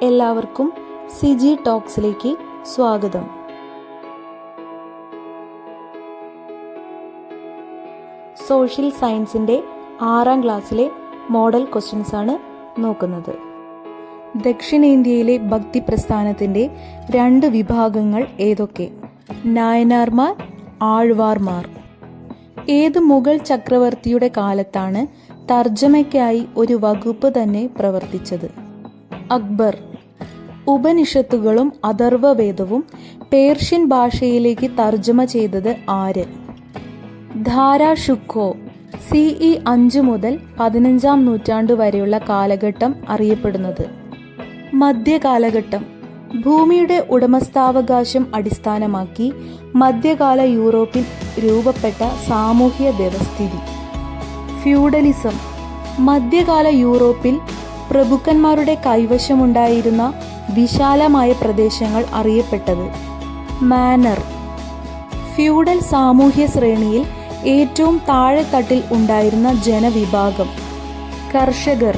എല്ലാവർക്കും സിജി ടോക്സിലേക്ക് സ്വാഗതം. സോഷ്യൽ സയൻസിൻ്റെ 6ാം ക്ലാസ്സിലെ മോഡൽ ക്വസ്റ്റ്യൻസ് ആണ് നോക്കുന്നത്. ദക്ഷിണേന്ത്യയിലെ ഭക്തി പ്രസ്ഥാനത്തിൻ്റെ 2 വിഭാഗങ്ങൾ ഏതൊക്കെ? നായനാർമാർ, ആഴ്വാർമാർ. ഏത് മുഗൾ ചക്രവർത്തിയുടെ കാലത്താണ് തർജ്ജമയ്ക്കായി ഒരു വകുപ്പ് തന്നെ പ്രവർത്തിച്ചത്? അക്ബർ. ഉപനിഷത്തുകളും അഥർവവേദവും പേർഷ്യൻ ഭാഷയിലേക്ക് തർജ്ജമ ചെയ്തത് ആര്? ധാരാ ഷുക്കോ. CE 5 മുതൽ 15ാം നൂറ്റാണ്ട് വരെയുള്ള കാലഘട്ടം അറിയപ്പെടുന്നത്. മധ്യകാലഘട്ടം. ഭൂമിയുടെ ഉടമസ്ഥാവകാശം അടിസ്ഥാനമാക്കി മധ്യകാല യൂറോപ്പിൽ രൂപപ്പെട്ട സാമൂഹ്യ വ്യവസ്ഥിതി. ഫ്യൂഡലിസം. മധ്യകാല യൂറോപ്പിൽ പ്രഭുക്കന്മാരുടെ കൈവശമുണ്ടായിരുന്ന വിശാലമായ പ്രദേശങ്ങൾ അറിയപ്പെട്ടത്. മാനർ. ഫ്യൂഡൽ സാമൂഹ്യ ശ്രേണിയിൽ ഏറ്റവും താഴെത്തട്ടിൽ ഉണ്ടായിരുന്ന ജനവിഭാഗം. കർഷകർ.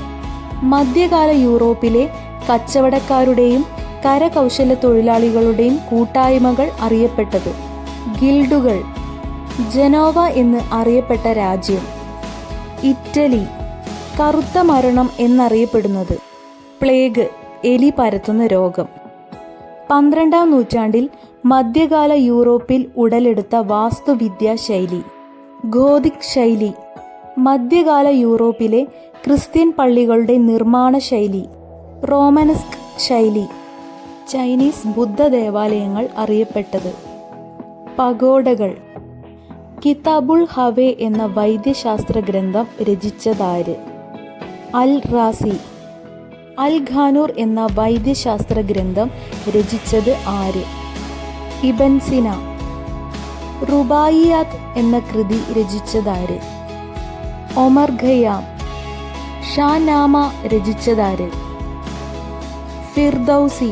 മധ്യകാല യൂറോപ്പിലെ കച്ചവടക്കാരുടെയും കരകൗശല തൊഴിലാളികളുടെയും കൂട്ടായ്മകൾ അറിയപ്പെട്ടത്. ഗിൽഡുകൾ. ജനോവ എന്ന് അറിയപ്പെട്ട രാജ്യം. ഇറ്റലി. കറുത്ത മരണം എന്നറിയപ്പെടുന്നത്. പ്ലേഗ്, എലി പരത്തുന്ന രോഗം. 12ാം നൂറ്റാണ്ടിൽ മധ്യകാല യൂറോപ്പിൽ ഉടലെടുത്ത വാസ്തുവിദ്യാ ശൈലി. ഗോതിക് ശൈലി. മധ്യകാല യൂറോപ്പിലെ ക്രിസ്ത്യൻ പള്ളികളുടെ നിർമ്മാണ ശൈലി. റോമനസ്ക് ശൈലി. ചൈനീസ് ബുദ്ധ ദേവാലയങ്ങൾ അറിയപ്പെട്ടത്. പഗോഡകൾ. കിതാബുൽ ഹവേ എന്ന വൈദ്യശാസ്ത്ര ഗ്രന്ഥം രചിച്ചതാര്? അൽ റാസി. അൽ ഖാനൂർ എന്ന വൈദ്യശാസ്ത്ര ഗ്രന്ഥം രചിച്ചത് ആര്? ഇബൻ സിന. റുബായിയാത്ത് എന്ന കൃതി രചിച്ചതാര്? ഒമർ ഖയ്യാം. ഷാനാമ രചിച്ചതാര്? ഫിർദൗസി.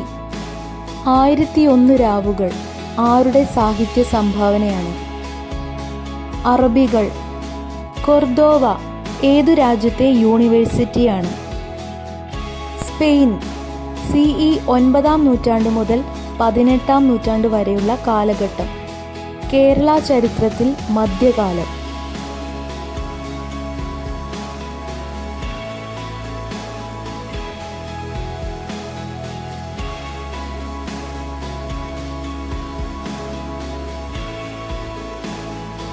1001 രാവുകൾ ആരുടെ സാഹിത്യ സംഭാവനയാണ്? അറബികൾ. കൊർദോവ ഏതു രാജ്യത്തെ യൂണിവേഴ്സിറ്റിയാണ്? സ്പെയിൻ. CE 9ാം നൂറ്റാണ്ട് മുതൽ 18ാം നൂറ്റാണ്ട് വരെയുള്ള കാലഘട്ടം. കേരള ചരിത്രത്തിൽ മധ്യകാലം.